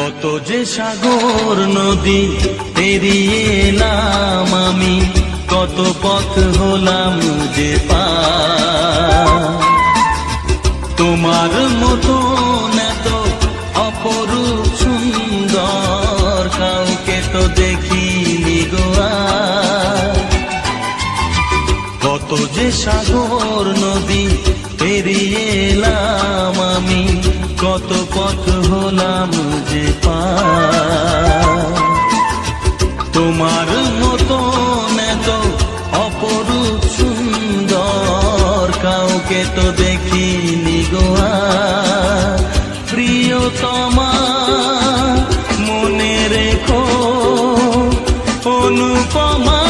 কত যে সাগর নদী পেরিয়ে এলাম আমি, কত পথ হলাম যে পার। তোমার মতো এত অপরূপ সুন্দর কাউকে তো দেখিনি গো আর। কত যে সাগর নদী পেরিয়ে এলাম আমি, কত পথ হলাম যে পার। তোমার মতো এত অপরূপ সুন্দর কাউকে তো দেখিনি গো আর। প্রিয়তমা মনে রেখো অনুপমা